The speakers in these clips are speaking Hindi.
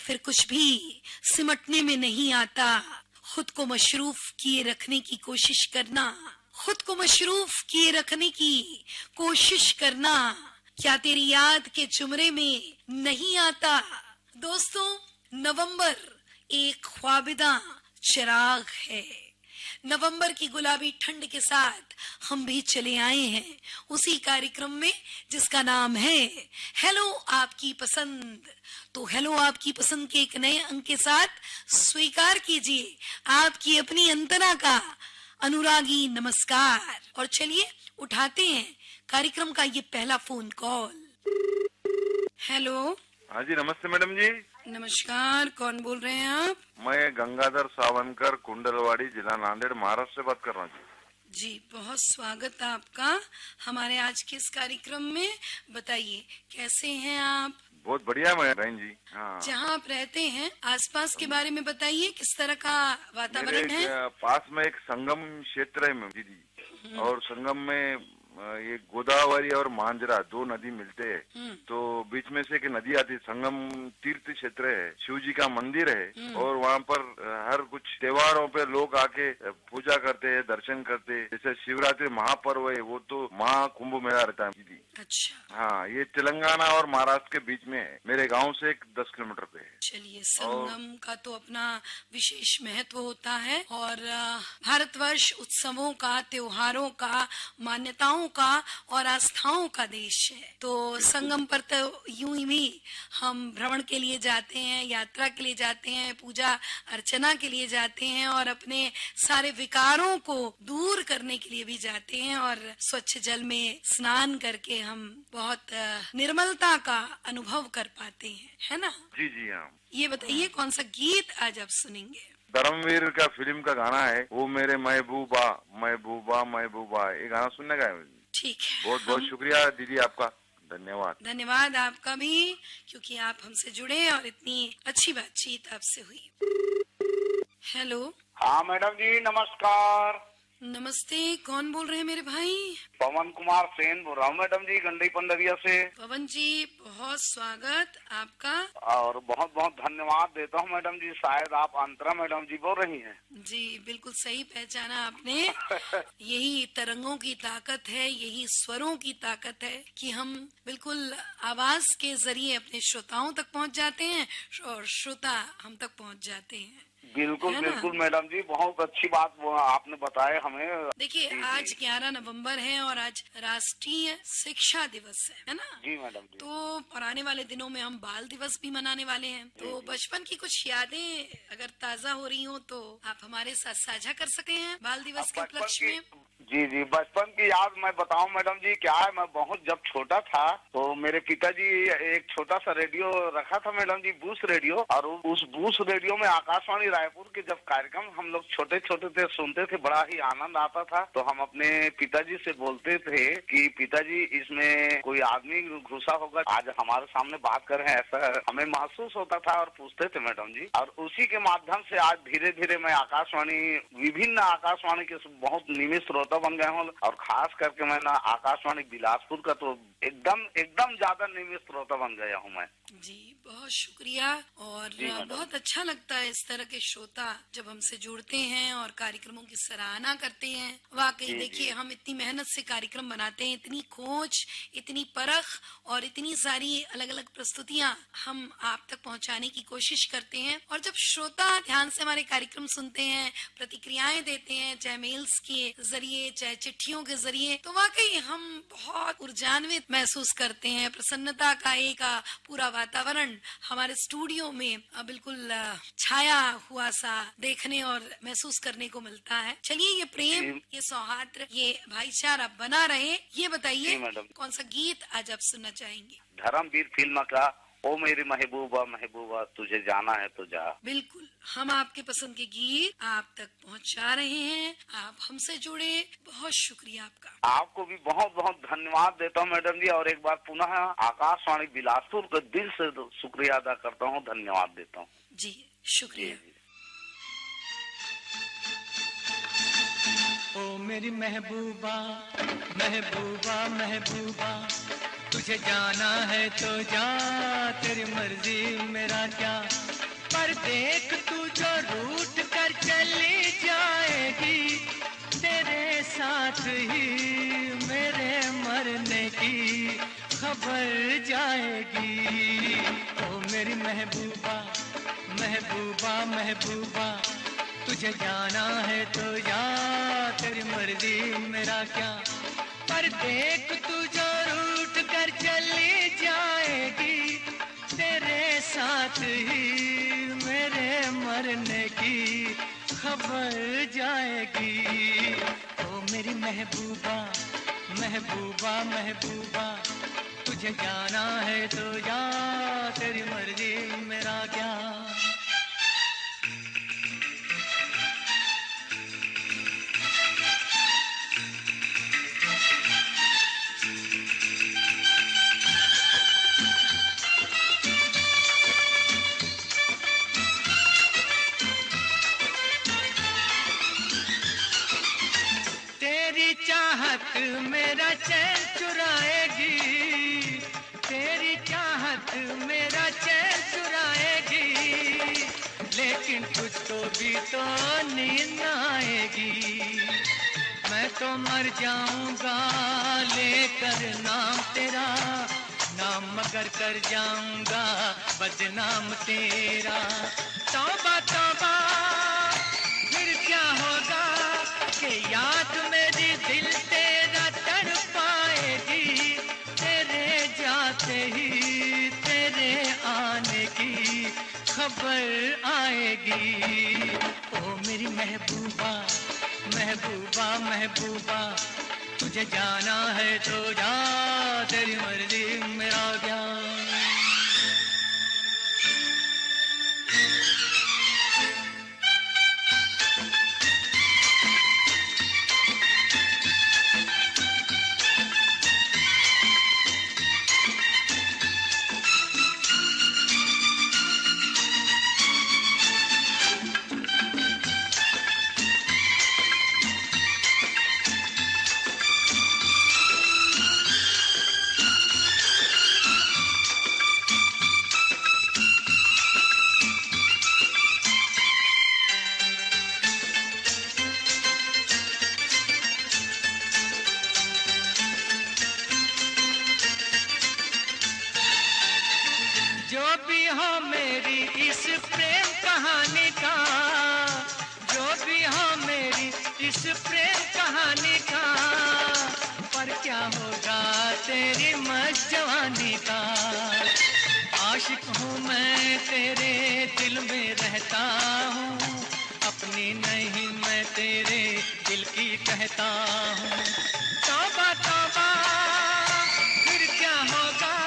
फिर कुछ भी सिमटने में नहीं आता। खुद को मशरूफ किए रखने की कोशिश करना, खुद को मशरूफ किए रखने की कोशिश करना, क्या तेरी याद के चुमरे में नहीं आता। दोस्तों, नवंबर एक ख्वाबिदा चिराग है। नवंबर की गुलाबी ठंड के साथ हम भी चले आए हैं उसी कार्यक्रम में जिसका नाम है हेलो आपकी पसंद। तो हेलो आपकी पसंद के एक नए अंक के साथ स्वीकार कीजिए आपकी अपनी अंतना का अनुरागी नमस्कार। और चलिए उठाते हैं कार्यक्रम का ये पहला फोन कॉल। हेलो। हाँ जी, नमस्ते मैडम जी। नमस्कार, कौन बोल रहे हैं आप? मैं गंगाधर सावनकर, कुंडलवाड़ी, जिला नांदेड़, महाराष्ट्र से बात कर रहा हूँ जी। बहुत स्वागत है आपका हमारे आज के इस कार्यक्रम में। बताइए कैसे हैं आप? बहुत बढ़िया मैं बहन जी। हाँ, जहाँ आप रहते हैं आसपास के बारे में बताइए, किस तरह का वातावरण है? पास में एक संगम क्षेत्र है दीदी, और संगम में ये गोदावरी और मांजरा दो नदी मिलते हैं। तो बीच में से एक नदी आती है। संगम तीर्थ क्षेत्र है, शिव जी का मंदिर है, और वहाँ पर हर कुछ त्योहारों पे लोग आके पूजा करते हैं, दर्शन करते हैं। जैसे शिवरात्रि महापर्व है, वो तो महाकुंभ मेला रहता है दीदी। अच्छा। हाँ, ये तेलंगाना और महाराष्ट्र के बीच में है। मेरे गांव से एक 10 किलोमीटर पे है। चलिए, संगम का तो अपना विशेष महत्व होता है, और भारतवर्ष उत्सवों का, त्योहारों का, मान्यताओं का और आस्थाओं का देश है। तो संगम पर तो यूं ही भी हम भ्रमण के लिए जाते हैं, यात्रा के लिए जाते हैं, पूजा अर्चना के लिए जाते हैं, और अपने सारे विकारों को दूर करने के लिए भी जाते हैं, और स्वच्छ जल में स्नान करके हम बहुत निर्मलता का अनुभव कर पाते हैं, है ना? जी जी हाँ। ये बताइए कौन सा गीत आज आप सुनेंगे? धर्मवीर का फिल्म का गाना है, वो मेरे महबूबा महबूबा महबूबा, ये गाना सुनने का है। ठीक है। बहुत बहुत शुक्रिया दीदी आपका, धन्यवाद। धन्यवाद आपका भी, क्योंकि आप हमसे जुड़े और इतनी अच्छी बातचीत आपसे हुई। हेलो। हाँ मैडम जी, नमस्कार। नमस्ते, कौन बोल रहे हैं मेरे भाई? पवन कुमार सेन बोल रहा हूँ मैडम जी, गंडई पंडरिया से। पवन जी, बहुत स्वागत आपका, और बहुत बहुत धन्यवाद देता हूँ मैडम जी। शायद आप अंतरा मैडम जी बोल रही हैं। जी बिल्कुल सही पहचाना आपने। यही तरंगों की ताकत है, यही स्वरों की ताकत है कि हम बिल्कुल आवाज के जरिए अपने श्रोताओं तक पहुँच जाते हैं और श्रोता हम तक पहुँच जाते हैं। बिल्कुल बिल्कुल मैडम जी, बहुत अच्छी बात वो आपने बताया हमें। देखिए, आज 11 नवंबर है और आज राष्ट्रीय शिक्षा दिवस है ना? जी मैडम जी। तो और आने वाले दिनों में हम बाल दिवस भी मनाने वाले हैं। तो बचपन की कुछ यादें अगर ताजा हो रही हो तो आप हमारे साथ साझा कर सके हैं बाल दिवस के उपलक्ष्य में। जी जी, बचपन की याद मैं बताऊं मैडम जी, क्या है, मैं बहुत जब छोटा था तो मेरे पिताजी एक छोटा सा रेडियो रखा था मैडम जी, बूस रेडियो, और उस बूस रेडियो में आकाशवाणी रायपुर के जब कार्यक्रम हम लोग छोटे छोटे थे सुनते थे, बड़ा ही आनंद आता था। तो हम अपने पिताजी से बोलते थे कि पिताजी इसमें कोई आदमी घुसा होगा, आज हमारे सामने बात कर रहे हैं, ऐसा हमें महसूस होता था और पूछते थे मैडम जी। और उसी के माध्यम से आज धीरे धीरे मैं आकाशवाणी, विभिन्न आकाशवाणी के बहुत नियमित श्रोता बन गया हूँ, और खास करके मैं ना आकाशवाणी बिलासपुर का तो एकदम ज्यादा नियमित श्रोता बन गया हूँ मैं। जी बहुत शुक्रिया, और बहुत अच्छा लगता है इस तरह के श्रोता जब हमसे जुड़ते हैं और कार्यक्रमों की सराहना करते हैं। वाकई देखिए, हम इतनी मेहनत से कार्यक्रम बनाते हैं, इतनी खोज, इतनी परख और इतनी सारी अलग अलग प्रस्तुतियां हम आप तक पहुंचाने की कोशिश करते हैं। और जब श्रोता ध्यान से हमारे कार्यक्रम सुनते हैं, प्रतिक्रियाएं देते हैं, चाहे मेल्स के जरिए चाहे चिट्ठियों के जरिए, तो वाकई हम बहुत ऊर्जान्वित महसूस करते हैं। प्रसन्नता का एक पूरा वातावरण हमारे स्टूडियो में बिल्कुल छाया हुआ सा देखने और महसूस करने को मिलता है। चलिए, ये प्रेम, ये सौहार्द, ये भाईचारा बना रहे। ये बताइए कौन सा गीत आज आप सुनना चाहेंगे? धर्मवीर फिल्म का ओ मेरी महबूबा महबूबा तुझे जाना है तो जा। बिल्कुल, हम आपके पसंद के गीत आप तक पहुंचा रहे हैं। आप हमसे जुड़े, बहुत शुक्रिया आपका। आपको भी बहुत बहुत धन्यवाद देता हूँ मैडम जी, और एक बार पुनः आकाशवाणी बिलासपुर का दिल से शुक्रिया अदा करता हूँ, धन्यवाद देता हूँ। जी शुक्रिया। ओ मेरी महबूबा महबूबा महबूबा तुझे जाना है तो जा, तेरी मर्जी मेरा क्या। पर देख तू जो रूठ कर चली जाएगी, तेरे साथ ही मेरे मरने की खबर जाएगी। ओ मेरी महबूबा महबूबा महबूबा, तुझे जाना है तो जा, तेरी मर्जी मेरा क्या। पर देख तू जो रूठ कर चली जाएगी, तेरे साथ ही मेरे मरने की खबर जाएगी। ओ मेरी महबूबा महबूबा महबूबा, तुझे जाना है तो जा, तेरी मर्जी मेरा क्या। चाहत मेरा चैन चुराएगी, तेरी चाहत मेरा चैन चुराएगी, लेकिन तुझको भी तो नींद आएगी। मैं तो मर जाऊंगा लेकर नाम तेरा, नाम मगर कर जाऊंगा बदनाम तेरा। तौबा तौबा फिर क्या होगा कि याद मेरी दिल तेरा तड़पाएगी, तेरे जाते ही तेरे आने की खबर आएगी। ओ मेरी महबूबा महबूबा महबूबा, तुझे जाना है तो जा, तेरी मर्जी मेरा क्या। जो भी हो मेरी इस प्रेम कहानी का, जो भी हो मेरी इस प्रेम कहानी का, पर क्या होगा तेरी मस्त जवानी का। आशिक हूँ मैं तेरे दिल में रहता हूँ, अपनी नहीं मैं तेरे दिल की कहता हूँ। तौबा तौबा फिर क्या होगा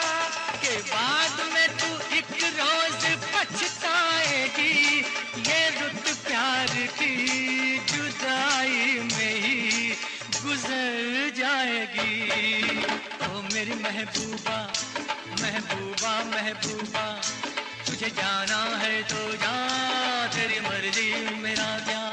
कि बाद में तू एक रोज पछताएगी, ये रुत प्यार की जुदाई में ही गुजर जाएगी। ओ मेरी महबूबा महबूबा महबूबा, तुझे जाना है तो जा, तेरी मर्जी मेरा क्या।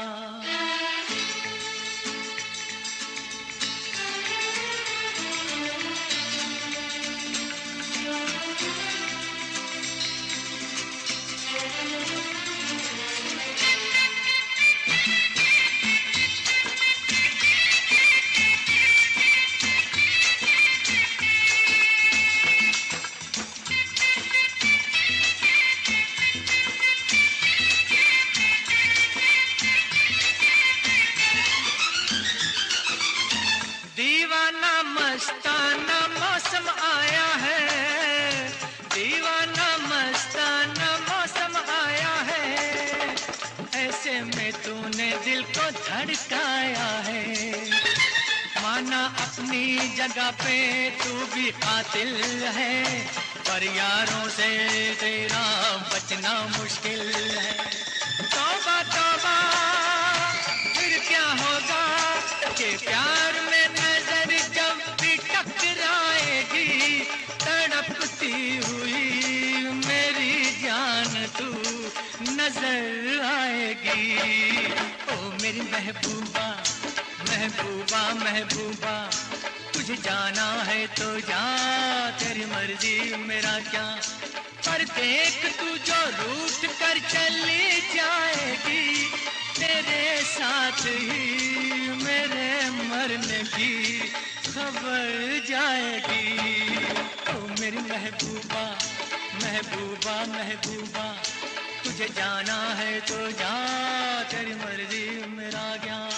दीवाना मस्ताना मौसम आया है, दीवाना मस्ताना मौसम आया है, ऐसे में तूने दिल को धड़काया है। माना अपनी जगह पे तू भी कातिल है, पर यारों से तेरा बचना मुश्किल है। तौबा तौबा फिर क्या होगा कि प्यार में नजर जब भी टकराएगी, तड़पती हुई मेरी जान तू नजर आएगी। ओ मेरी महबूबा महबूबा महबूबा, तुझे जाना है तो जा, तेरी मर्जी मेरा क्या। पर देख तू जो रूठ कर चल साथ ही मेरे मरने की खबर जाएगी। ओ मेरी महबूबा महबूबा महबूबा, तुझे जाना है तो जा, तेरी मर्जी मेरा ज्ञान।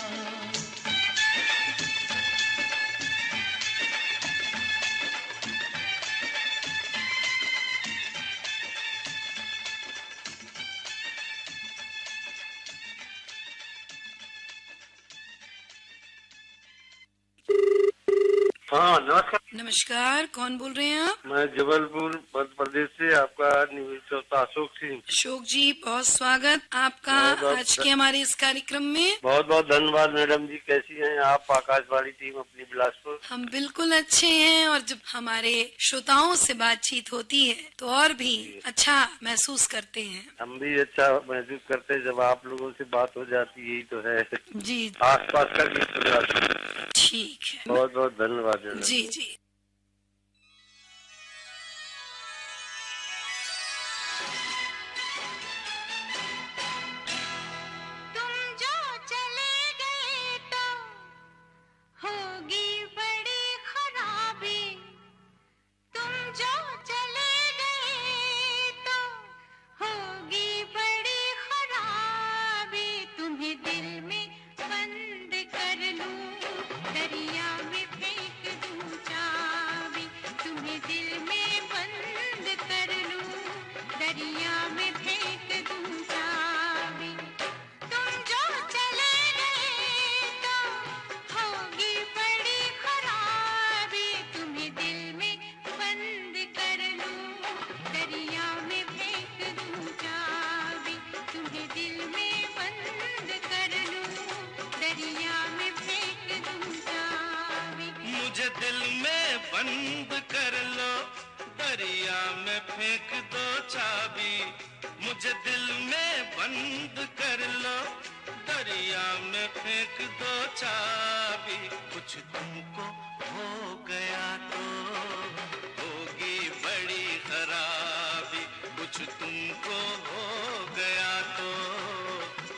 हाँ नमस्कार। नमस्कार, कौन बोल रहे हैं आप? मैं जबलपुर मध्य प्रदेश से आपका निमित होता अशोक सिंह। अशोक जी, बहुत स्वागत आपका बहुत आज के हमारे इस कार्यक्रम में। बहुत बहुत धन्यवाद मैडम जी। कैसी हैं आप? आकाशवाणी टीम अपनी बिलासपुर। हम बिल्कुल अच्छे हैं और जब हमारे श्रोताओं से बातचीत होती है तो और भी अच्छा महसूस करते हैं। हम भी अच्छा महसूस करते हैं जब आप लोगों से बात हो जाती है। यही तो है, जी आसपास का गीत सुन रहा था। ठीक है, बहुत बहुत धन्यवाद मैडम। जी जी। तुम जो चले गए तो होगी बड़ी खराबी। तुम जो चले गए तो होगी बड़ी खराबी। तुम्हें दिल में बंद कर लूं, दरिया में फेंक दूं चाबी। तुम्हें दिल में बंद कर लूं, दरिया में फेंक दूं चाबी। तुम जो चले गए तो होगी बड़ी खराबी। तुम्हें दिल में बंद कर लूं, दरिया में फेंक दूं चाबी। तुम्हें दिल में बंद कर लूं, दरिया में फेंक दूं चाबी। मुझे दिल में बंद कर लो, दरिया में फेंक दो चाबी। मुझे दिल में बंद कर लो, दरिया में फेंक दो चाबी। कुछ तुमको हो गया तो होगी बड़ी खराबी। कुछ तुमको हो गया तो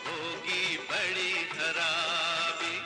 होगी बड़ी खराबी।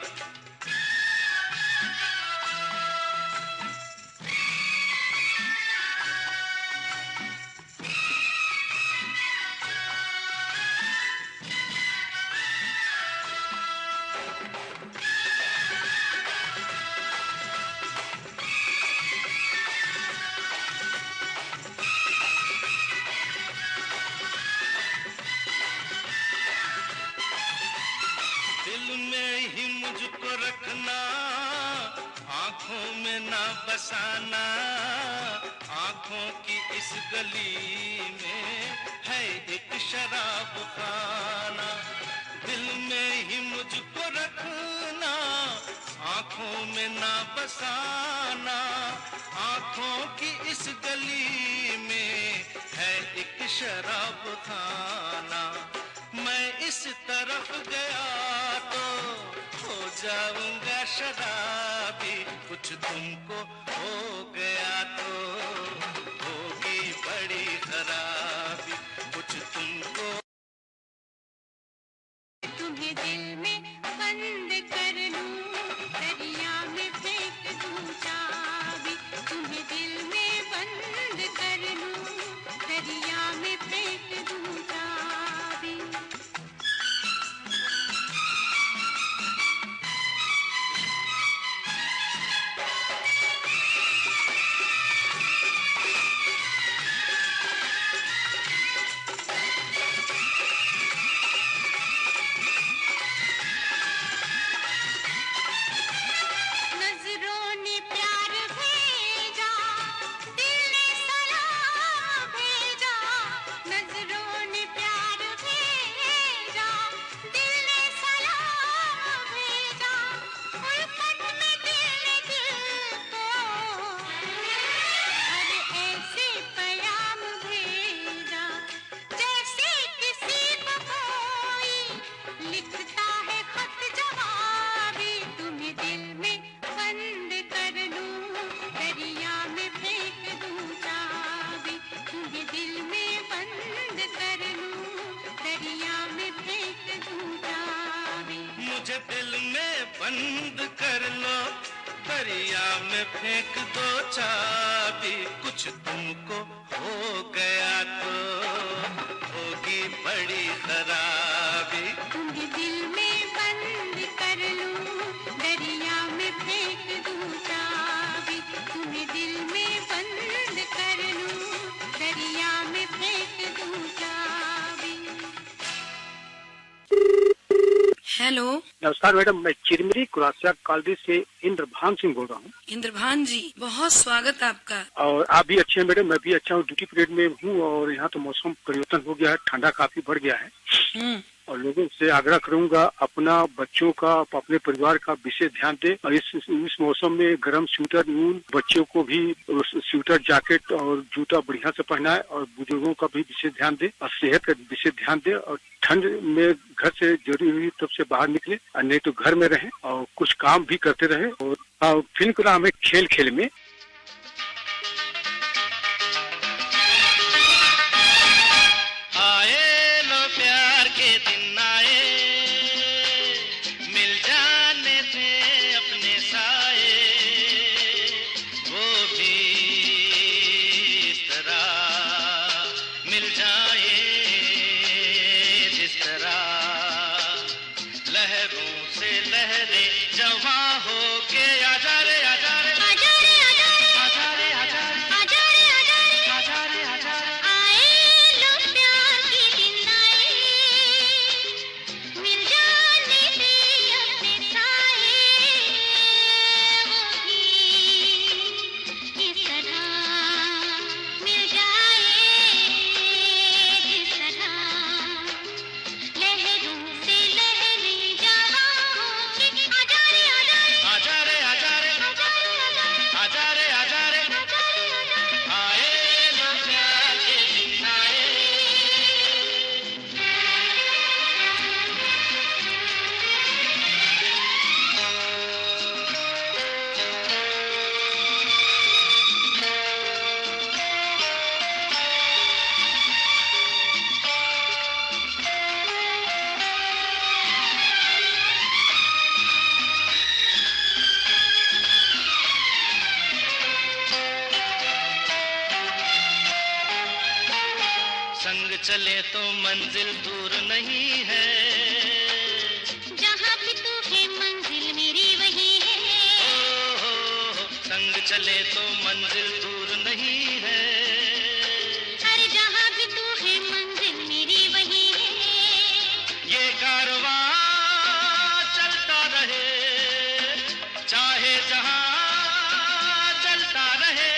दिल में ही मुझको रखना, आंखों में ना बसाना। आंखों की इस गली में है एक शराब खाना। दिल में ही मुझको रखना, आंखों में ना बसाना। आंखों की इस गली में है एक शराब खाना। मैं इस तरफ गया तो हो जाऊंगा शराबी। कुछ तुमको हो गया तो होगी बड़ी खराबी। कुछ तुमको तुम्हें दिल में बंद कर लूं, दरिया में फेंक दूं चाबी। तुम्हें दिल में बंद कर लूं, दरिया में फेंक दूं चाबी। मुझे दिल में बंद कर लो, दरिया में फेंक दो चाबी, कुछ तुमको हो गया तो होगी बड़ी खराबी। तुम्हें दिल में बंद कर लूं, दरिया में फेंक दूं चाबी, तुम्हें दिल में बंद कर लूं, दरिया में फेंक दूं चाबी। हेलो, नमस्कार मैडम, मैं चिरमिरी कुरासिया कॉलोनी से इंद्रभान सिंह बोल रहा हूँ। इंद्रभान जी, बहुत स्वागत आपका। और आप भी अच्छे हैं मैडम, मैं भी अच्छा हूँ, ड्यूटी पीरियड में हूँ और यहाँ तो मौसम परिवर्तन हो गया है, ठंडा काफी बढ़ गया है और लोगों से आग्रह करूंगा अपना, बच्चों का, अपने परिवार का विशेष ध्यान दे और इस मौसम में गर्म स्वेटर, ऊन, बच्चों को भी स्वेटर, जैकेट और जूता बढ़िया से पहनाए और बुजुर्गों का भी विशेष ध्यान दे और सेहत का विशेष ध्यान दे और ठंड में घर से जरूरी हुई तब से बाहर निकले और नहीं तो घर में रहे और कुछ काम भी करते रहे। और फिल्म का नाम है खेल खेल में। चले तो मंजिल दूर नहीं है, जहाँ भी तू है मंजिल मेरी वही है। हो, संग चले तो मंजिल दूर नहीं है, अरे जहाँ भी तू है मंजिल मेरी वही है। ये कारवां चलता रहे, चाहे जहाँ चलता रहे।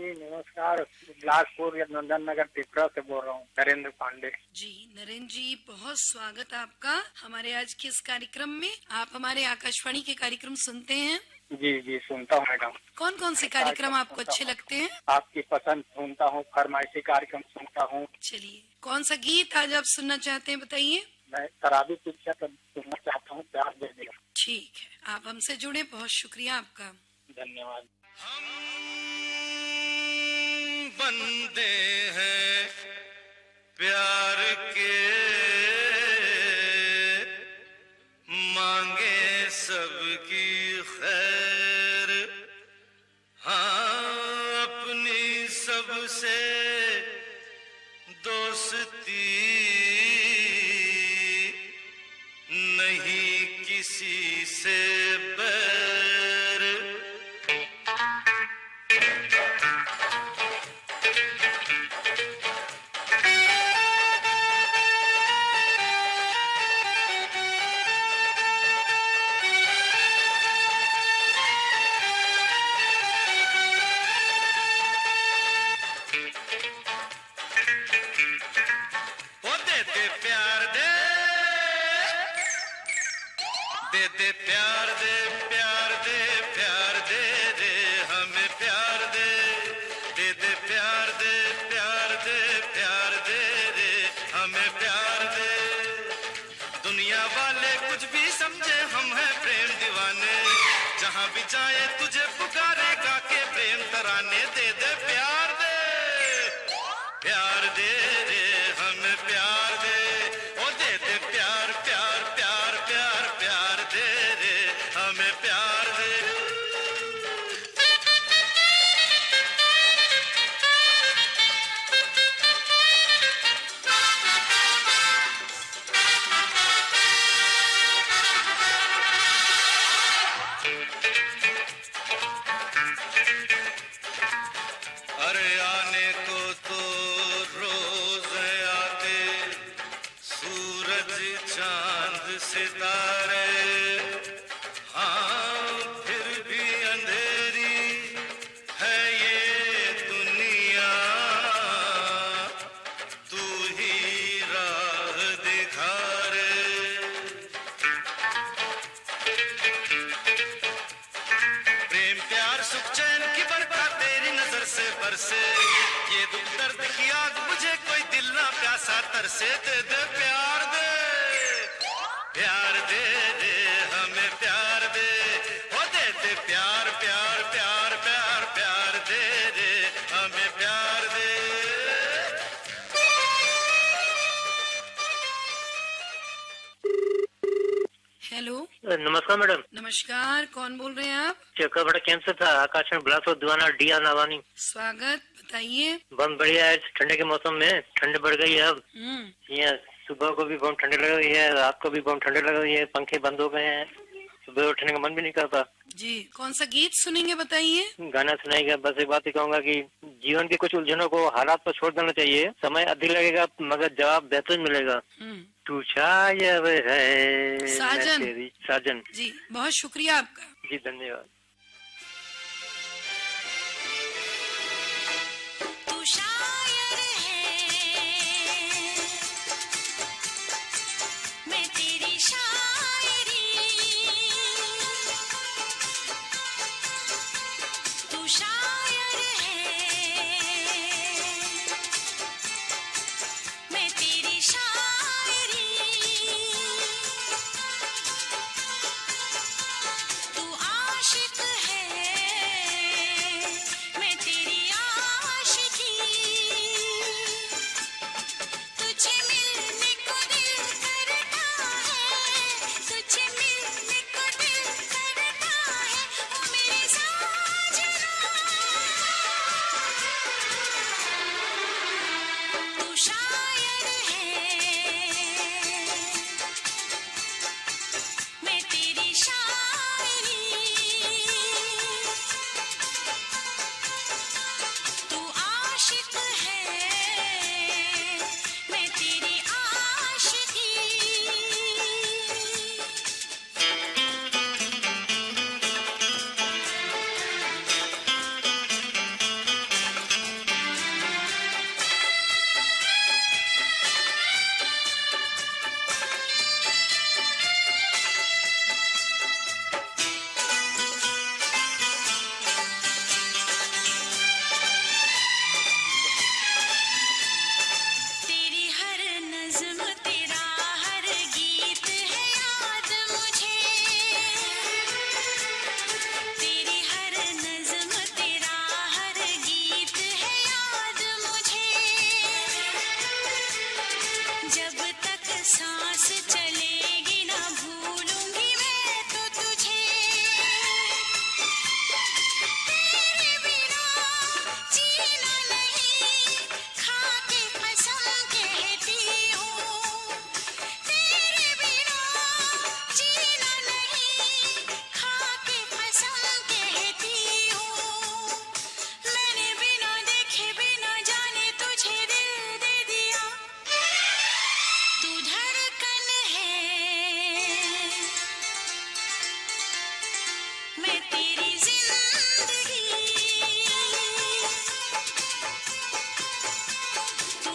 जी नमस्कार, बिलासपुर या नंदन नगर त्रिपुरा से बोल रहा हूँ, नरेंद्र पांडे। जी नरेंद्र जी, बहुत स्वागत आपका हमारे आज के इस कार्यक्रम में। आप हमारे आकाशवाणी के कार्यक्रम सुनते हैं? जी जी सुनता हूँ मैडम। कौन कौन से कार्यक्रम आपको अच्छे लगते हैं? आपकी पसंद सुनता हूँ, फरमाइशी कार्यक्रम सुनता हूँ। चलिए, कौन सा गीत आज आप सुनना चाहते हैं, बताइए। मैं शराबी पिक्चर पर सुनना चाहता हूँ, प्यार दे दिया। ठीक है, आप हमसे जुड़े, बहुत शुक्रिया आपका। धन्यवाद। हम बंदे हैं प्यार के, मांगे सबकी खैर, हाँ अपनी सबसे दोस्ती, नहीं किसी से बैर। दे प्यार दे प्यार दे प्यार दे दे हमें प्यार दे दे प्यार दे प्यार दे प्यार दे दे हमें प्यार दे। दुनिया वाले कुछ भी समझे हम हैं प्रेम दीवाने, जहाँ भी जाए तुझे पुकारे गा के प्रेम तराने। दे दे प्यार दे दे हमें प्यार दे, ओ दे दे प्यार प्यार प्यार प्यार प्यार दे दे हमें प्यार दे। अरे आने को तो रोज आते सूरज चांद सितारे, हाँ फिर भी अंधेरी है ये दुनिया, तू ही राह दिखा रे। प्रेम प्यार सुख चैन की बरकत तेरी नजर से बरसे, ये दुख दर्द की आग मुझे कोई दिल ना प्यासा तरसे। दे दे प्यार दे दे हमें प्यार दे, ओ दे दे प्यार प्यार प्यार प्यार प्यार दे दे हमें प्यार दे। हेलो, नमस्कार मैडम। नमस्कार, कौन बोल रहे हैं आप? चक्का कैंप से था, आकाश में बिलासपुर दीवाना डिया नावानी। स्वागत, बताइए। बहुत बढ़िया है, ठंडे के मौसम में ठंड बढ़ गई है अब। यहाँ सुबह को भी बहुत ठंडे लग रही है, रात को भी बहुत ठंडे लग रही है, पंखे बंद हो गए हैं, सुबह उठने का मन भी नहीं करता। जी, कौन सा गीत सुनेंगे, बताइए। गाना सुनाएगा, बस एक बात ही कहूँगा कि जीवन की कुछ उलझनों को हालात पर छोड़ देना चाहिए। समय अधिक लगेगा मगर जवाब बेहतर मिलेगा। तू शायर है साजन। साजन जी, बहुत शुक्रिया आपका। जी धन्यवाद। तू शायर है, मैं तेरी शायरी, तू शायर है, मैं तेरी शायरी, तू आशिक है, मैं तेरी आशिकी, तुझे मिलने को दिल करता है, तुझे मिलने को दिल करता है, ओ मेरे साजना, तू शायर है, मैं तेरी शायरी, तू आशिक है, मैं तेरी आशिकी।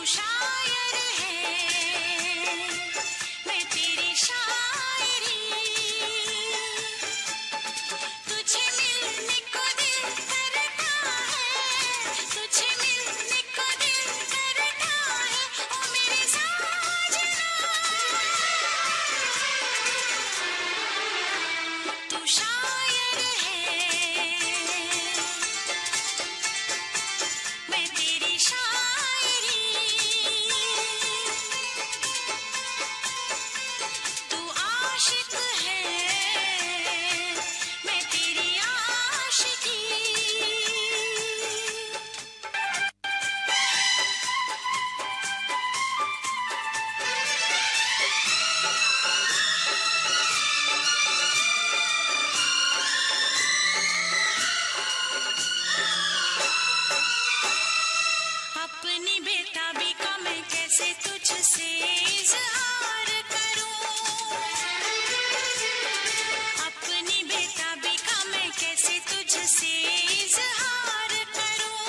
शायर है मैं तेरी शायरी तुझे मिलने को दिल करता है तुझे मिलने को दिल करता है ओ मेरे साजना तू शायर है मैं तेरी शायरी तू आशिक है मैं तेरी आशिकी अपनी बेताबी का मैं कैसे तुझसे इजहार करूं अपनी बेताबी का मैं कैसे तुझसे इजहार करूं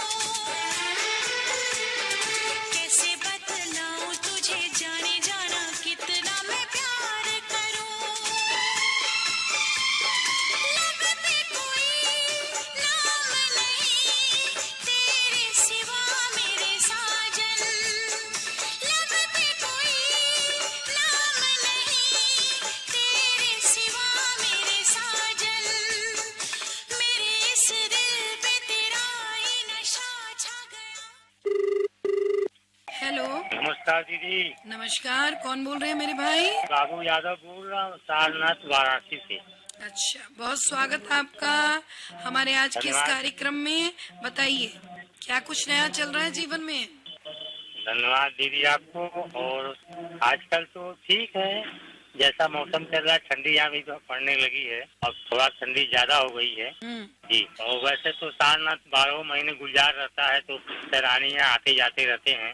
कैसे बतलाऊं तुझे जाने जाना कितना मैं प्यार करूं लगते कोई नाम नहीं तेरे सिवा मेरे साजन लगते कोई नाम नहीं तेरे सिवा मेरे साजन मेरे इस दिल पे तेरा ही नशा छा गया हेलो, नमस्कार दीदी, नमस्कार। कौन बोल रहे हैं मेरे भाई? बाबू यादव बोल रहा हूँ सारनाथ वाराणसी से। अच्छा, बहुत स्वागत है आपका हमारे आज के इस धन्यवाद। कार्यक्रम में। बताइए, क्या कुछ नया चल रहा है जीवन में? धन्यवाद दीदी आपको। और आजकल तो ठीक है, जैसा मौसम चल रहा है, ठंडी यहाँ भी पड़ने लगी है। अब थोड़ा ठंडी ज्यादा हो गई है जी। और वैसे तो सारनाथ 12 महीने गुलजार रहता है, तो सैलानियाँ आते जाते रहते हैं।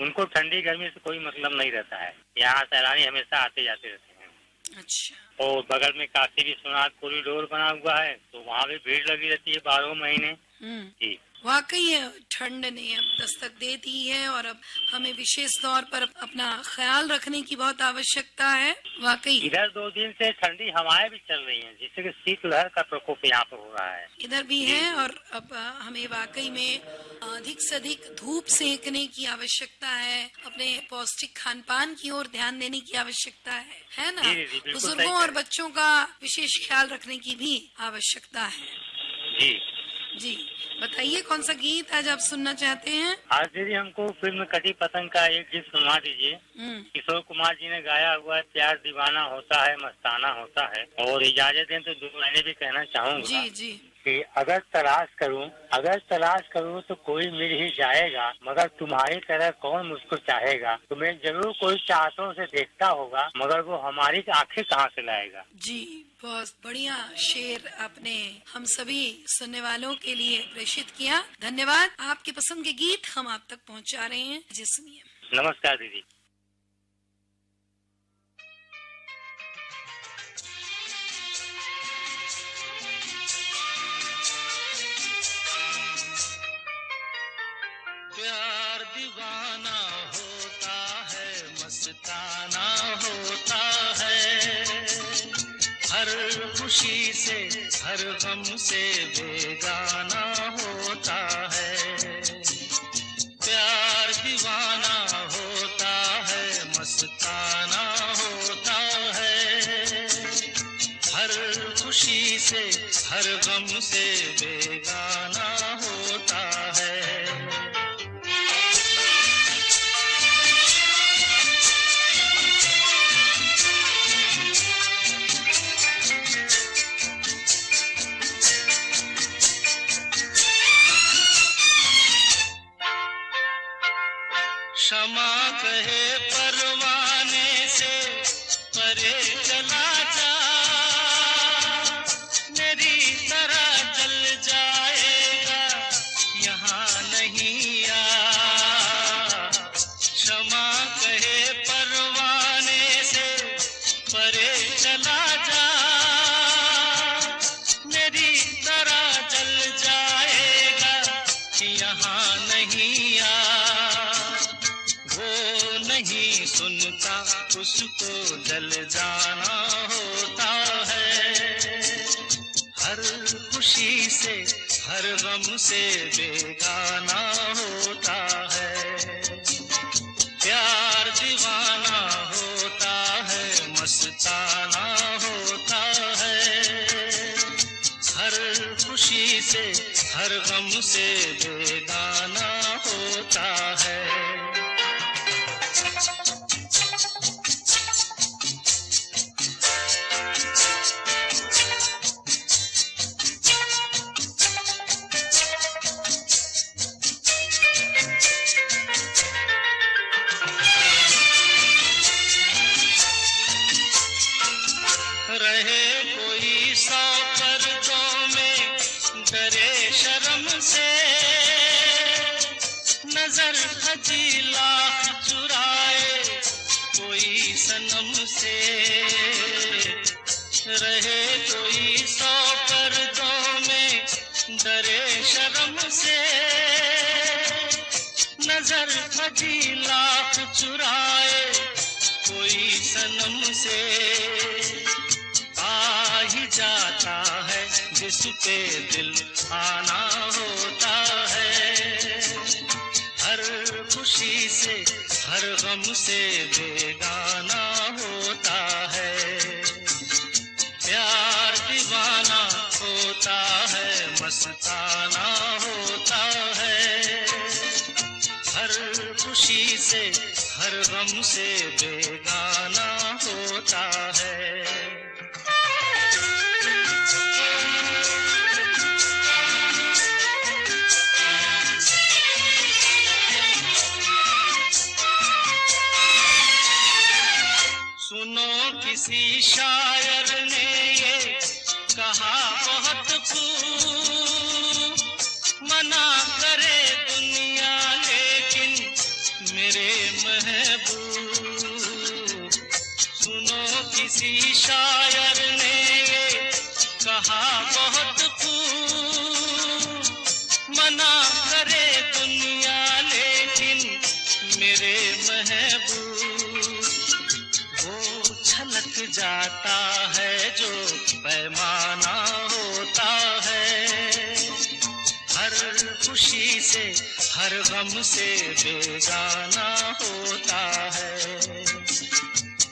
उनको ठंडी गर्मी से कोई मतलब नहीं रहता है। यहाँ सैलानी हमेशा आते जाते रहते हैं। अच्छा। और बगल में काशी विश्वनाथ कॉरिडोर बना हुआ है, तो वहाँ भी भीड़ लगी रहती है 12 महीने जी। वाकई ठंड ने अब दस्तक दे दी है और अब हमें विशेष तौर पर अपना ख्याल रखने की बहुत आवश्यकता है। वाकई इधर 2 दिन से ठंडी हवाएं भी चल रही हैं, जिससे कि शीतलहर का प्रकोप यहाँ पर हो रहा है। इधर भी है और अब हमें वाकई में अधिक से अधिक धूप सेकने की आवश्यकता है। अपने पौष्टिक खान पान की ओर ध्यान देने की आवश्यकता है ना? जी, बिल्कुल सही बुजुर्गों कह और रहे हैं। बच्चों का विशेष ख्याल रखने की भी आवश्यकता है। जी जी, बताइए कौन सा गीत आज आप सुनना चाहते हैं? आज दीदी हमको फिल्म कटी पतंग का एक गीत सुना दीजिए। किशोर कुमार जी ने गाया हुआ है, प्यार दीवाना होता है मस्ताना होता है। और इजाजत दें तो 2 लाइनें भी कहना चाहूँगा जी जी। कि अगर तलाश करूं तो कोई मिल ही जाएगा, मगर तुम्हारी तरह कौन मुझको चाहेगा। तुम्हें जरूर कोई चाहतों से देखता होगा, मगर वो हमारी आंखें कहाँ से लाएगा। जी, बहुत बढ़िया शेर आपने हम सभी सुनने वालों के लिए प्रेषित किया। धन्यवाद। आपकी पसंद के गीत हम आप तक पहुंचा रहे हैं। जी सुनिए। नमस्कार दीदी। प्यार दीवाना होता है मस्ताना होता है हर खुशी से हर गम से बेगाना होता है प्यार दीवाना होता है मस्ताना होता है हर खुशी से हर गम से बेगाना होता है क्षमा कहे परवाने से परे चला जा मेरी तरह जल जाएगा यहाँ नहीं आ क्षमा कहे परवाने से परे चला जा मेरी तरह जल जाएगा यहाँ नहीं आ, वो नहीं सुनता उसको जल जाना होता है। हर खुशी से हर गम से बेगाना होता है। प्यार दीवाना होता है, मस्ताना होता है। हर खुशी से हर गम से बेगाना होता है। रहे कोई 100 पर्दों में, डरे शर्म से, नजर हजीला चुराए कोई सनम से। रहे कोई 100 पर्दों में, डरे शर्म से, नजर हजीला चुराए कोई सनम से। आ ही जाता है जिस पे दिल आना होता है। हर खुशी से हर गम से बेगाना होता है। प्यार दीवाना होता है, मस्ताना होता है। हर खुशी से हर गम से बेगाना होता है। सुनो किसी शायर ने ये कहा बहुत खूब, मना करे दुनिया लेकिन मेरे महबूब। सुनो किसी शायर ने ये कहा बहुत खूब, मना करे दुनिया लेकिन मेरे महबूब। वो छलक जाता है जो पैमाना होता है। हर खुशी से हर गम से बेगाना होता है।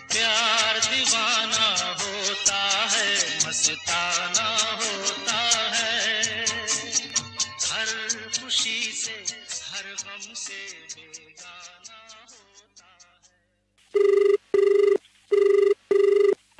प्यार दीवाना होता है, मस्ताना होता है। हर खुशी से हर गम से बेगाना होता है।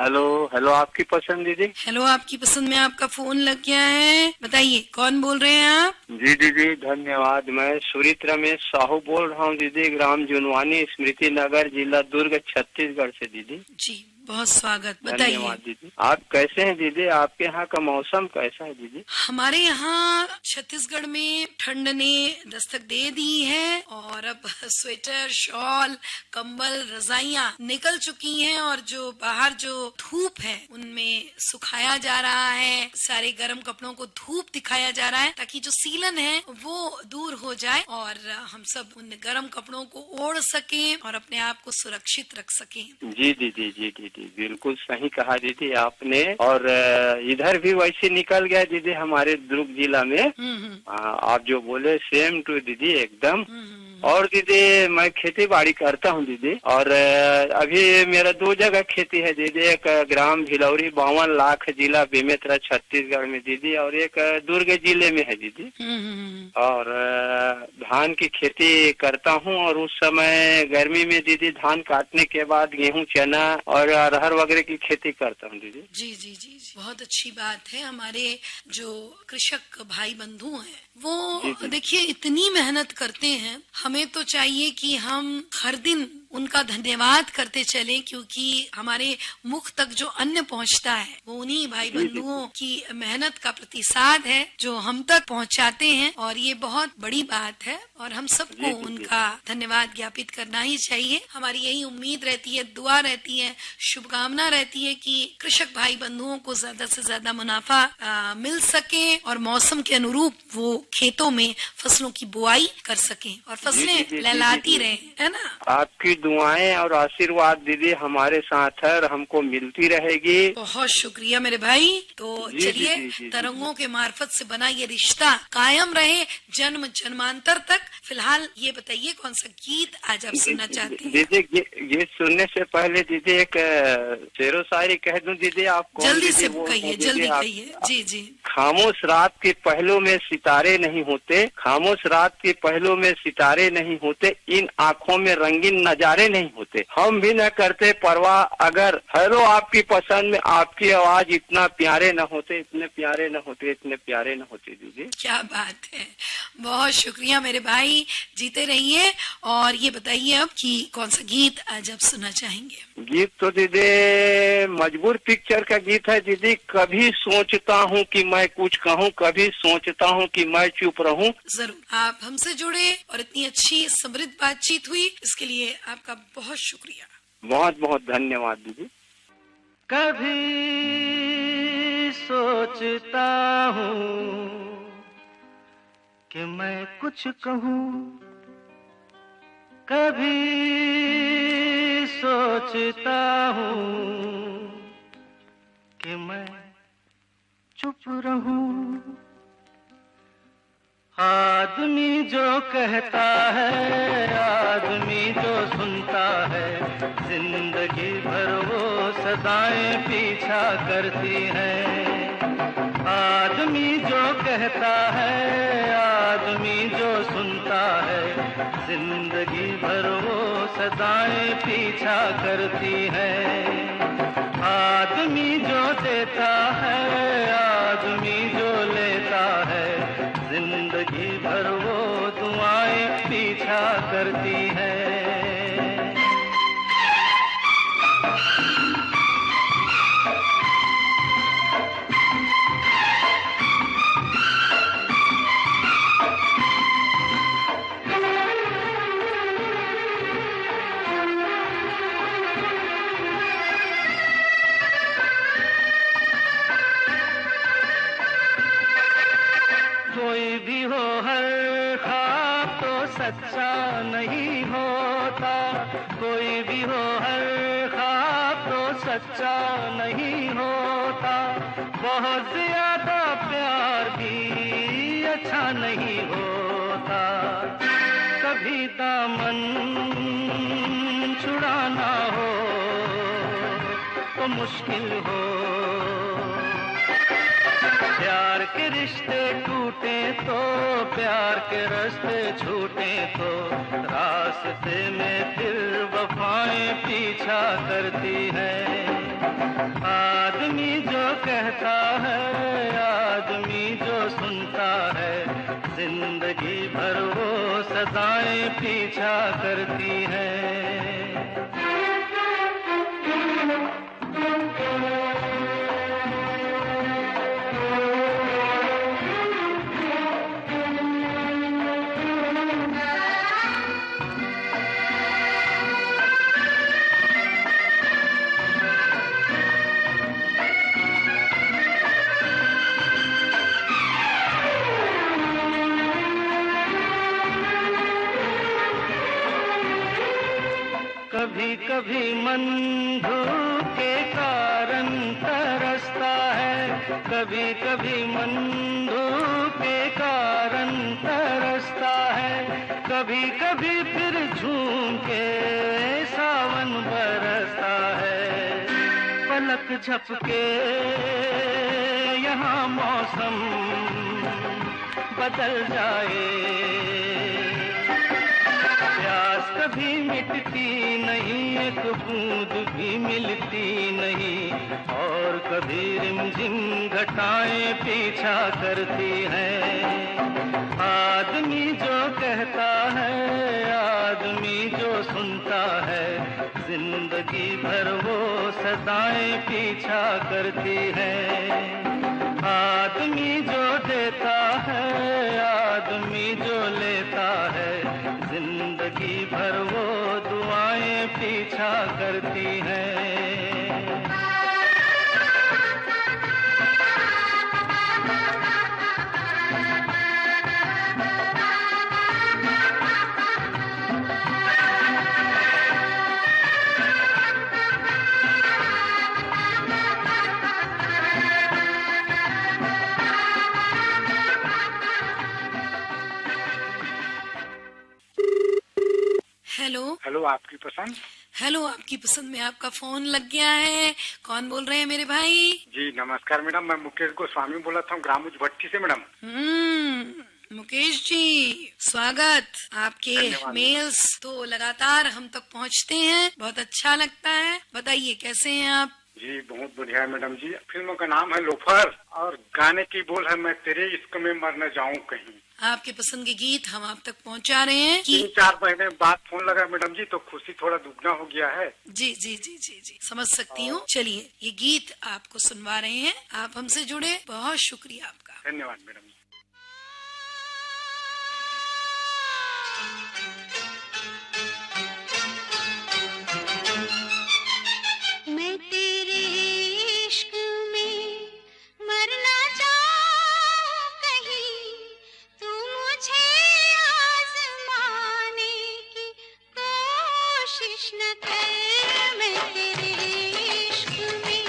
हेलो हेलो, आपकी पसंद दीदी। हेलो, आपकी पसंद में आपका फोन लग गया है। बताइए कौन बोल रहे हैं आप? जी दीदी धन्यवाद। मैं सुरित रमेश साहू बोल रहा हूँ दीदी, ग्राम जुनवानी, स्मृति नगर, जिला दुर्ग, छत्तीसगढ़ से दीदी। जी, बहुत स्वागत। बताइए। धन्यवाद दीदी। आप कैसे हैं दीदी? आपके यहाँ का मौसम कैसा है दीदी? हमारे यहाँ छत्तीसगढ़ में ठंड ने दस्तक दे दी है और अब स्वेटर, शॉल, कंबल, रजाइयाँ निकल चुकी हैं और जो बाहर जो धूप है उनमें सुखाया जा रहा है। सारे गर्म कपड़ों को धूप दिखाया जा रहा है ताकि जो सीलन है वो दूर हो जाए और हम सब उन गर्म कपड़ों को ओढ़ सकें और अपने आप को सुरक्षित रख सकें। जी दीदी, जी दीदी, बिल्कुल सही कहा दीदी आपने। और इधर भी वैसे निकल गया दीदी हमारे दुर्ग जिला में। आप जो बोले सेम टू दीदी एकदम। और दीदी मैं खेती बाड़ी करता हूँ दीदी, और अभी मेरा 2 जगह खेती है दीदी। एक ग्राम भिलौरी 52 लाख, जिला बेमेतरा, छत्तीसगढ़ में दीदी, और एक दुर्ग जिले में है दीदी। और धान की खेती करता हूँ, और उस समय गर्मी में दीदी धान काटने के बाद गेहूं, चना और अरहर वगैरह की खेती करता हूँ दीदी। जी जी जी जी, बहुत अच्छी बात है। हमारे जो कृषक भाई बंधु हैं वो देखिए इतनी मेहनत करते हैं। हमें तो चाहिए कि हम हर दिन उनका धन्यवाद करते चले, क्योंकि हमारे मुख तक जो अन्न पहुंचता है वो उन्हीं भाई बंधुओं की मेहनत का प्रतिसाद है जो हम तक पहुंचाते हैं, और ये बहुत बड़ी बात है और हम सबको उनका धन्यवाद ज्ञापित करना ही चाहिए। हमारी यही उम्मीद रहती है, दुआ रहती है, शुभकामना रहती है कि कृषक भाई बंधुओं को ज्यादा से ज्यादा मुनाफा मिल सके और मौसम के अनुरूप वो खेतों में फसलों की बुआई कर सकें और फसलें लहलाती रहे, है ना। आपकी दुआएं और आशीर्वाद दीदी हमारे साथ है और हमको मिलती रहेगी। बहुत शुक्रिया मेरे भाई। तो चलिए तरंगों के मार्फत से बना ये रिश्ता कायम रहे जन्म जन्मांतर तक। फिलहाल ये बताइए कौन सा गीत आज आप सुनना चाहते हैं? दीदी ये सुनने से पहले दीदी एक शेरो शायरी कह दूं दीदी आपको? जल्दी से कहिए, जल्दी कहिए। जी जी। खामोश रात के पहलों में सितारे नहीं होते, खामोश रात के पहलों में सितारे नहीं होते, इन आँखों में रंगीन नजारे नहीं होते, हम भी न करते परवाह अगर हेलो आपकी पसंद में आपकी आवाज इतना प्यारे न होते, इतने प्यारे न होते, इतने प्यारे न होते। दीदी क्या बात है, बहुत शुक्रिया मेरे भाई, जीते रहिए। और ये बताइए अब कि कौन सा गीत आज आप सुनना चाहेंगे? गीत तो दीदी मजबूर पिक्चर का गीत है दीदी। कभी सोचता हूँ कि मैं कुछ कहूँ, कभी सोचता हूँ कि मैं चुप रहूँ। जरूर आप हमसे जुड़े और इतनी अच्छी समृद्ध बातचीत हुई, इसके लिए आपका बहुत शुक्रिया। बहुत बहुत धन्यवाद दीदी। कभी सोचता हूँ कि मैं कुछ कहूँ, कभी सोचता हूँ कि मैं चुप रहूं। आदमी जो कहता है, आदमी जो सुनता है, जिंदगी भर वो सदाएं पीछा करती हैं। आदमी जो कहता है, आदमी जो सुनता है, जिंदगी भर वो सदाएं पीछा करती हैं। आदमी जो देता है, आदमी जो लेता है, जिंदगी भर वो दुआएं पीछा करती हैं। कोई भी हो हर ख्वाब तो सच्चा नहीं होता, कोई भी हो हर ख्वाब तो सच्चा नहीं होता, बहुत ज्यादा प्यार भी अच्छा नहीं होता। कभी दामन छुड़ाना हो तो मुश्किल हो, प्यार के रिश्ते टूटे तो, प्यार के रास्ते छूटे तो, रास्ते में फिर वफाएं पीछा करती हैं। आदमी जो कहता है, आदमी जो सुनता है, जिंदगी भर वो सदाएं पीछा करती हैं। कभी कभी मन धूप के कारण तरसता है, कभी कभी मन धूप के कारण तरसता है, कभी कभी फिर झूम के सावन बरसता है। पलक झपके यहाँ मौसम बदल जाए, प्यास कभी मिटती नहीं, एक बूंद भी मिलती नहीं, और कभी रिमझिम घटाएं पीछा करती हैं। आदमी जो कहता है, आदमी जो ढूंढता है, जिंदगी भर वो सदाएं पीछा करती है। आदमी जो देता है, आदमी जो लेता है, जिंदगी भर वो दुआएं पीछा करती हैं। हेलो हेलो, आपकी पसंद। हेलो, आपकी पसंद में आपका फोन लग गया है। कौन बोल रहे हैं मेरे भाई? जी नमस्कार मैडम, मैं मुकेश गोस्वामी बोला था, ग्रामुज भट्टी से मैडम। मुकेश जी, स्वागत। आपके धन्यवाद। मेल्स तो लगातार हम तक पहुंचते हैं, बहुत अच्छा लगता है। बताइए कैसे हैं आप? जी बहुत बढ़िया है मैडम जी। फिल्म का नाम है लोफर और गाने की बोल है मैं तेरे इश्क में मर न जाऊं कहीं। आपके पसंद के गीत हम आप तक पहुंचा रहे हैं कि 3-4 महीने बाद फोन लगा मैडम जी, तो खुशी थोड़ा दुगना हो गया है। जी जी जी जी जी समझ सकती हूँ। चलिए ये गीत आपको सुनवा रहे हैं। आप हमसे जुड़े, बहुत शुक्रिया आपका। धन्यवाद मैडम। मैं तेरे इश्क में मरना चाहूं कहीं, तू मुझे आजमाने की कोशिश न कर। मैं तेरे इश्क में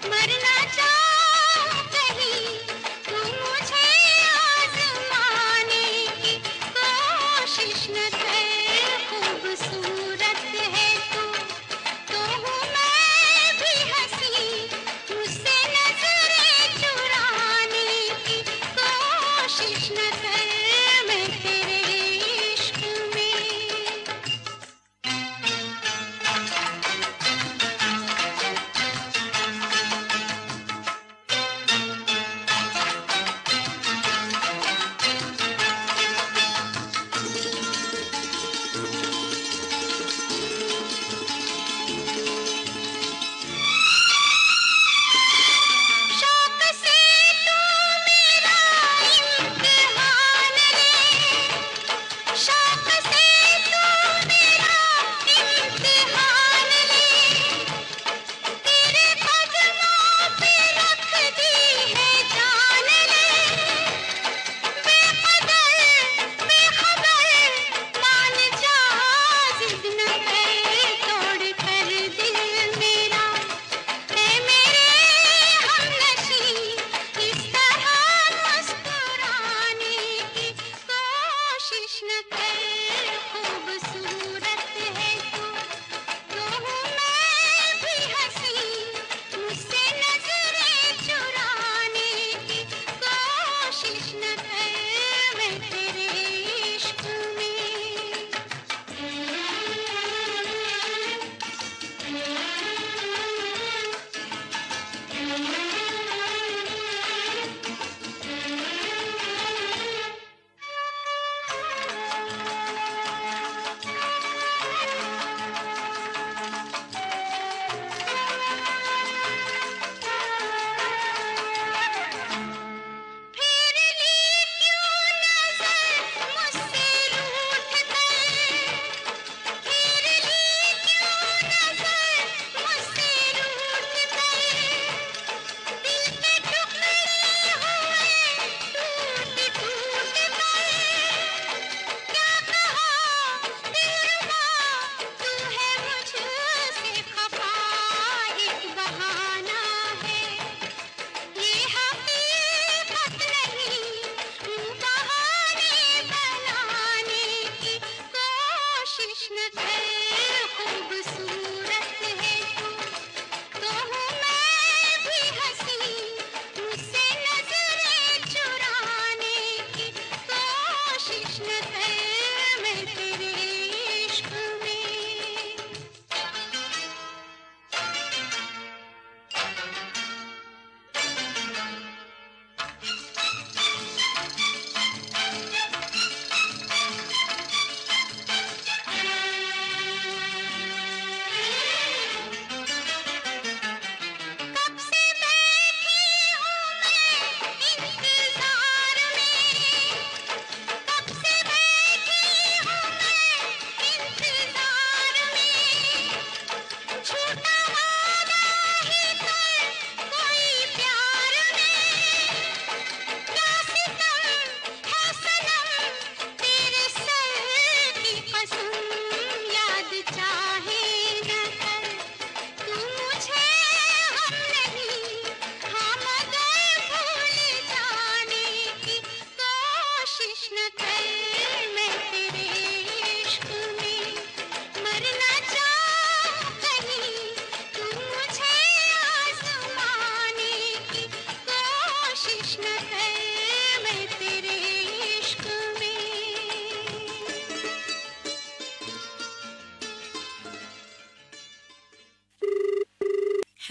मरना चाहूं कहीं, तू मुझे आजमाने की कोशिश न कर। खूबसूरत है तो हूँ मैं भी हंसी, मुझसे नजरें चुराने की कोशिश न कर। मैं तेरे इश्क में शौक से तू मेरा इम्तिहान ले, शौक से तू मेरा इम्तिहान ले। तेरे कदमों पे रख दी है जान ले। बेखबर मान जा, जिद न कर तोड़ कर दिल मेरा। ऐ मेरे हमनशी, इस तरह मुस्कुराने की कोशिश न कर। खूबसूरत है तो हूँ मैं भी हंसी, मुझसे नजरें चुराने की कोशिश न कर। मैं तेरे इश्क में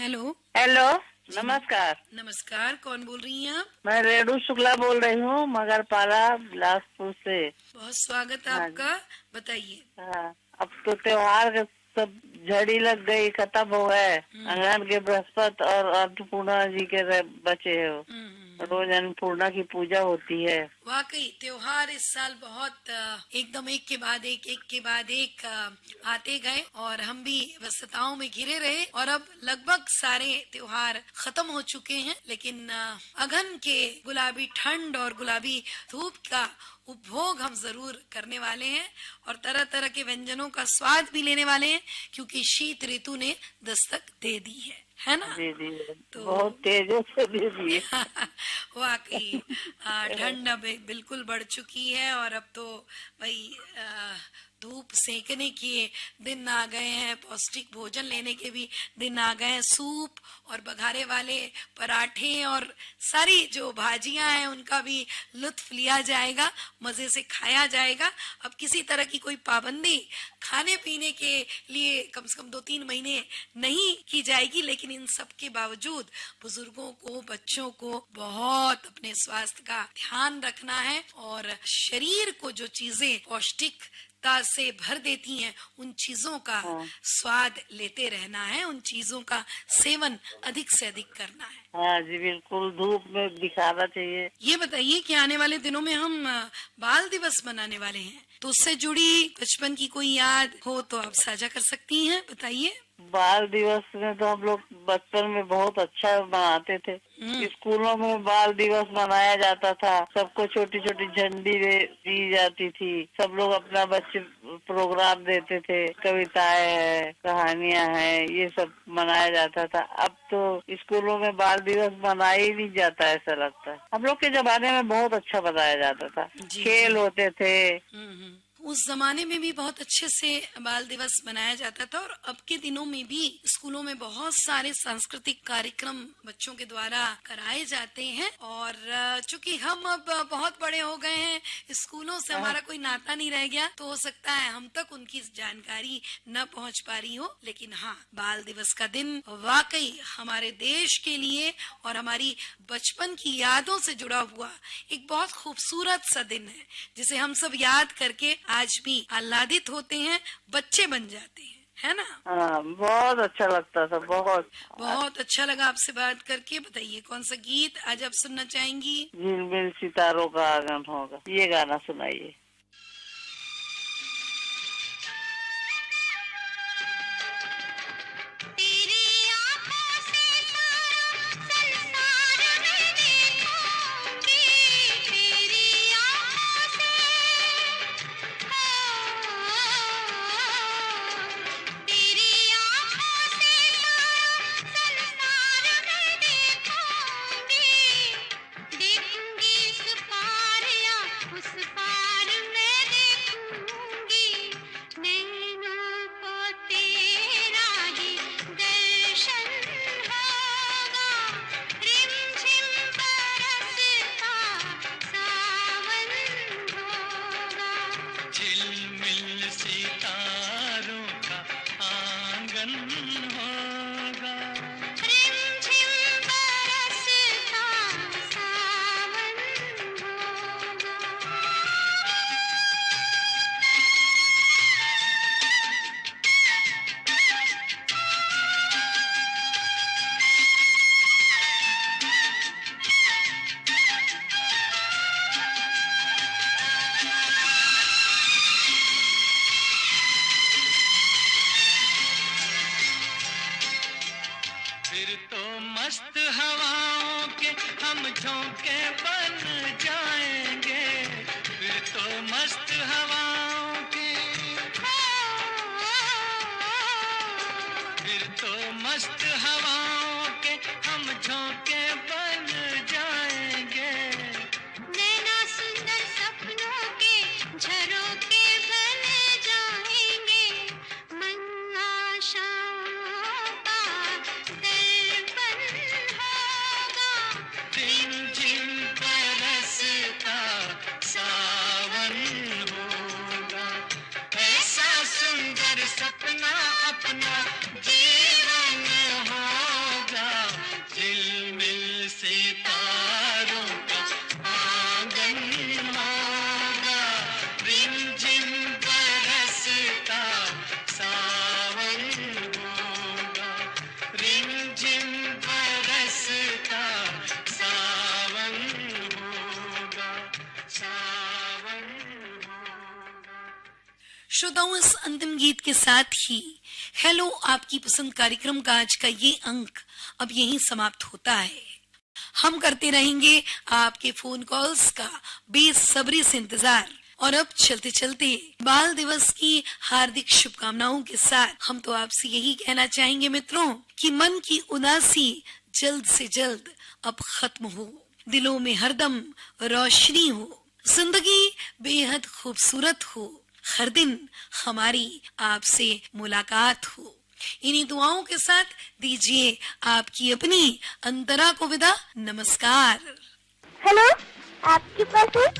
हेलो। हेलो, नमस्कार। नमस्कार, कौन बोल रही हैं आप? मैं रेणु शुक्ला बोल रही हूँ, मगरपाड़ा बिलासपुर से। बहुत स्वागत है हाँ आपका, बताइए। हाँ, अब तो त्योहार के सब झड़ी लग गई, खत्म हो गए। अंगन के बृहस्पति और अन्नपूर्णा जी के बचे हो। रोज अन्नपूर्णा की पूजा होती है। वाकई त्योहार इस साल बहुत एकदम एक के बाद एक आते गए और हम भी व्यस्तताओं में घिरे रहे और अब लगभग सारे त्योहार खत्म हो चुके हैं, लेकिन अगन के गुलाबी ठंड और गुलाबी धूप का उपभोग हम जरूर करने वाले हैं और तरह तरह के व्यंजनों का स्वाद भी लेने वाले हैं, क्योंकि शीत ऋतु ने दस्तक दे दी है ना? जी जी, तो बहुत तेजों से दे दिए। वाकई ठंड अब बिल्कुल बढ़ चुकी है और अब तो भाई धूप सेकने के दिन आ गए हैं, पौष्टिक भोजन लेने के भी दिन आ गए हैं। सूप और बघारे वाले पराठे और सारी जो भाजियां हैं उनका भी लुत्फ लिया जाएगा, मजे से खाया जाएगा। अब किसी तरह की कोई पाबंदी खाने पीने के लिए कम से कम 2-3 महीने नहीं की जाएगी, लेकिन इन सब के बावजूद बुजुर्गों को, बच्चों को बहुत अपने स्वास्थ्य का ध्यान रखना है और शरीर को जो चीजें पौष्टिकता से भर देती हैं उन चीजों का स्वाद लेते रहना है, उन चीजों का सेवन अधिक से अधिक करना है। हाँ जी, बिल्कुल धूप में दिखाना चाहिए। ये बताइए कि आने वाले दिनों में हम बाल दिवस मनाने वाले हैं, तो उससे जुड़ी बचपन की कोई याद हो तो आप साझा कर सकती हैं, बताइए। बाल दिवस में तो हम लोग बचपन में बहुत अच्छा मनाते थे। स्कूलों में बाल दिवस मनाया जाता था, सबको छोटी छोटी झंडी दी जाती थी, सब लोग अपना बच्चे प्रोग्राम देते थे, कविताएं है, कहानियां हैं, ये सब मनाया जाता था। अब तो स्कूलों में बाल दिवस मनाया ही नहीं जाता, ऐसा लगता है। हम लोग के जमाने में बहुत अच्छा मनाया जाता था, खेल होते थे। उस जमाने में भी बहुत अच्छे से बाल दिवस मनाया जाता था और अब के दिनों में भी स्कूलों में बहुत सारे सांस्कृतिक कार्यक्रम बच्चों के द्वारा कराए जाते हैं और चूंकि हम अब बहुत बड़े हो गए हैं, स्कूलों से हमारा कोई नाता नहीं रह गया, तो हो सकता है हम तक उनकी जानकारी न पहुंच पा रही हो। लेकिन हाँ, बाल दिवस का दिन वाकई हमारे देश के लिए और हमारी बचपन की यादों से जुड़ा हुआ एक बहुत खूबसूरत सा दिन है, जिसे हम सब याद करके आज भी आह्लादित होते हैं, बच्चे बन जाते हैं, है ना? हाँ, बहुत अच्छा लगता था, बहुत अच्छा लगा आपसे बात करके। बताइए कौन सा गीत आज आप सुनना चाहेंगी? झिलमिल सितारों का आंगन होगा, ये गाना सुनाइए। फिर तो मस्त हवाओं के हम झोंके बन जाएंगे, फिर तो मस्त हवाओं के, फिर तो मस्त हवाओं के हम झोंके बन जाएंगे। नैना सुंदर सपनों के झरोखे बन जाएंगे, मन आशाओं का दर्पण होगा, रिमझिम बरसता सावन होगा, ऐसा सुंदर सपना अपना जीवन हो श्रोताओं, इस अंतिम गीत के साथ ही हेलो आपकी पसंद कार्यक्रम का आज का ये अंक अब यहीं समाप्त होता है। हम करते रहेंगे आपके फोन कॉल्स का बेसब्री से इंतजार। और अब चलते चलते बाल दिवस की हार्दिक शुभकामनाओं के साथ हम तो आपसे यही कहना चाहेंगे मित्रों कि मन की उदासी जल्द से जल्द अब खत्म हो, दिलों में हरदम रोशनी हो, जिंदगी बेहद खूबसूरत हो, हर दिन हमारी आपसे मुलाकात हो। इन्हीं दुआओं के साथ दीजिए आपकी अपनी अंतरा को विदा। नमस्कार। हेलो आपकी पसंद